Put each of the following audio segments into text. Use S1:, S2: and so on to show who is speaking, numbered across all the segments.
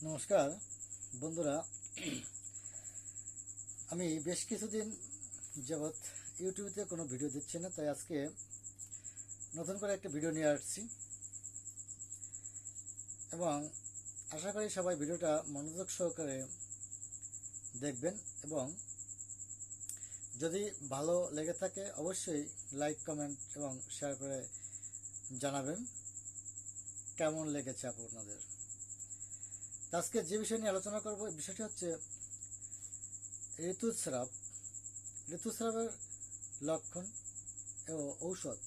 S1: নমস্কার বন্ধুরা, আমি বেশ কিছুদিন যাবৎ ইউটিউবে কোনো ভিডিও দিচ্ছি না, তাই আজকে নতুন করে একটা ভিডিও নিয়ে আসছি এবং আশা করি সবাই ভিডিওটা মনোযোগ সহকারে দেখবেন এবং যদি ভালো লেগে থাকে অবশ্যই লাইক, কমেন্ট এবং শেয়ার করে জানাবেন কেমন লেগেছে আপনাদের। আজকে যে বিষয় নিয়ে আলোচনা করব বিষয়টি হচ্ছে ঋতুস্রাব। ঋতুস্রাবের লক্ষণ ও ঔষধ।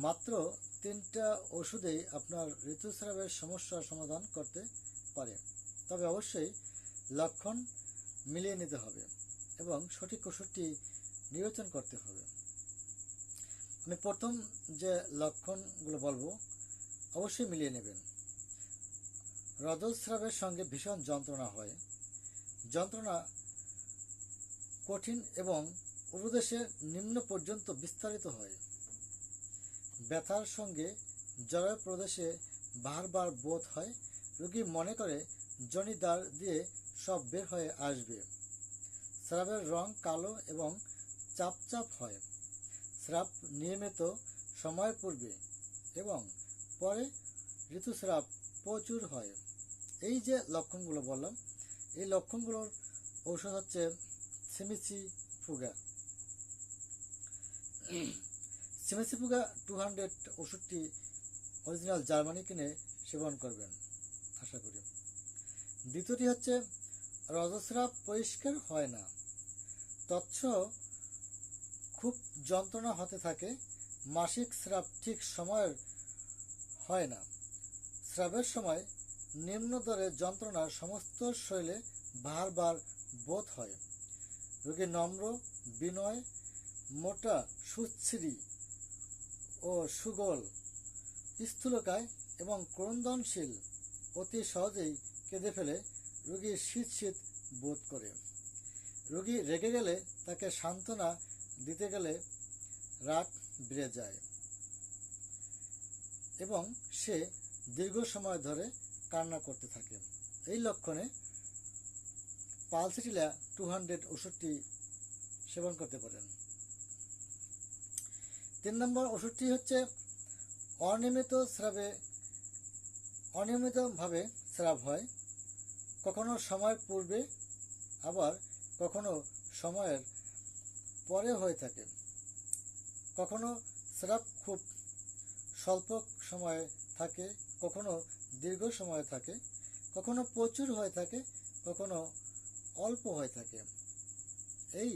S1: মাত্র 3টা ওষুধেই আপনার ঋতুস্রাবের সমস্যার সমাধান করতে পারে, তবে অবশ্যই লক্ষণ মিলিয়ে নিতে হবে এবং সঠিক ওষুধটি নির্বাচন করতে হবে। আমি প্রথম যে লক্ষণগুলো বলবো অবশ্যই মিলিয়ে নেবেন। রজস্রাবের সঙ্গে ভীষণ যন্ত্রণা হয়। যন্ত্রণা কঠিন এবং উপদেশের নিম্ন পর্যন্ত বিস্তারিত হয়। ব্যথার সঙ্গে জরায়ু প্রদেশে বারবার বোধ হয়। রোগী মনে করে জনিদ্বার দিয়ে সব বের হয়ে আসবে। স্রাবের রং কালো এবং চাপচাপ হয়। স্রাব নিয়মিত সময়ের পূর্বে এবং পরে ঋতুস্রাব প্রচুর হয়। এই যে লক্ষণগুলো বললাম, এই লক্ষণগুলোর ঔষধ হচ্ছে সিমিসিফুগা। সিমিসিফুগা 200 ওষুধটি অরিজিনাল জার্মানি কিনে সেবন করবেন আশা করি। দ্বিতীয়টি হচ্ছে রজস্রাব পরিষ্কার হয় না, তৎস খুব যন্ত্রণা হতে থাকে। মাসিক স্রাব ঠিক সময়ের হয় না। স্রাবের সময় নিম্নদরে যন্ত্রণার সমস্ত শরীরে বারবার বোধ হয়। রোগী নম্র, বিনয়, মোটা, সুশ্রী ও সুগোল, স্থূলকায় এবং ক্রন্দনশীল। অতি সহজেই কেঁদে ফেলে। রোগী শীত শীত বোধ করে। রোগী রেগে গেলে তাকে সান্ত্বনা দিতে গেলে রাগ বেড়ে যায় এবং সে দীর্ঘ সময় ধরে কান্না করতে থাকে। এই লক্ষণে পালসিটিলা 200 ওষুধটি সেবন করতে পারেন। 3 নম্বর ওষুধটি হচ্ছে অনিয়মিতভাবে স্রাব হয়। কখনো সময়ের পূর্বে আবার কখনো সময়ের পরে হয়ে থাকে। কখনো স্রাব খুব স্বল্প সময়ে থাকে, কখনো দীর্ঘ সময়ে থাকে, কখনো প্রচুর হয়ে থাকে, কখনো অল্প হয়ে থাকে। এই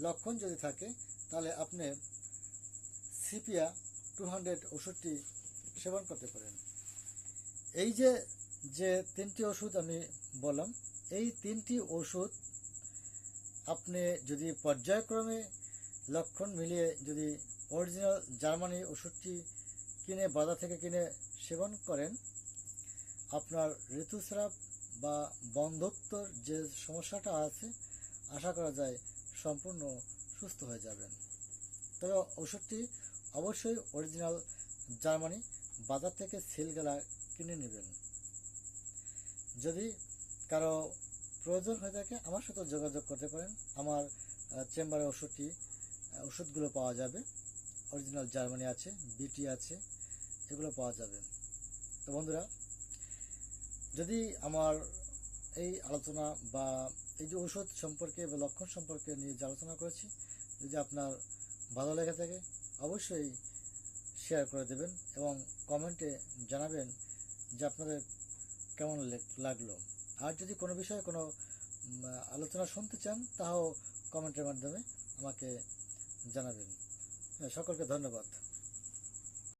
S1: লক্ষণ যদি থাকে তাহলে আপনি সিপিয়া 200 ওষুধটি সেবন করতে পারেন। এই যে 3টি ওষুধ আমি বললাম, এই 3টি ওষুধ আপনি যদি পর্যায়ক্রমে লক্ষণ মিলিয়ে যদি অরিজিনাল জার্মানি ওষুধটি কিনে বাজার থেকে কিনে সেবন করেন, আপনার ঋতুস্রাব বা বন্ধ্যত্বর যে সমস্যাটা আছে আশা করা যায় সম্পূর্ণ সুস্থ হয়ে যাবেন। তবে ওষুধটি অবশ্যই অরিজিনাল জার্মানি বাজার থেকে সিলগালা কিনে নেবেন। যদি কারো প্রয়োজন হয়ে থাকে আমার সাথে যোগাযোগ করতে পারেন। আমার চেম্বারে ওষুধগুলো পাওয়া যাবে। অরিজিনাল জার্মানি আছে, বিটি আছে, এগুলো পাওয়া যাবে। তো বন্ধুরা, যদি আমার এই আলোচনা বা এই যে ঔষধ সম্পর্কে বা লক্ষণ সম্পর্কে নিয়ে যে আলোচনা করেছি যদি আপনার ভালো লেগে থাকে অবশ্যই শেয়ার করে দেবেন এবং কমেন্টে জানাবেন যে আপনাদের কেমন লাগলো। আর যদি কোনো বিষয়ে কোনো আলোচনা শুনতে চান তাও কমেন্টের মাধ্যমে আমাকে জানাবেন। সকলকে ধন্যবাদ।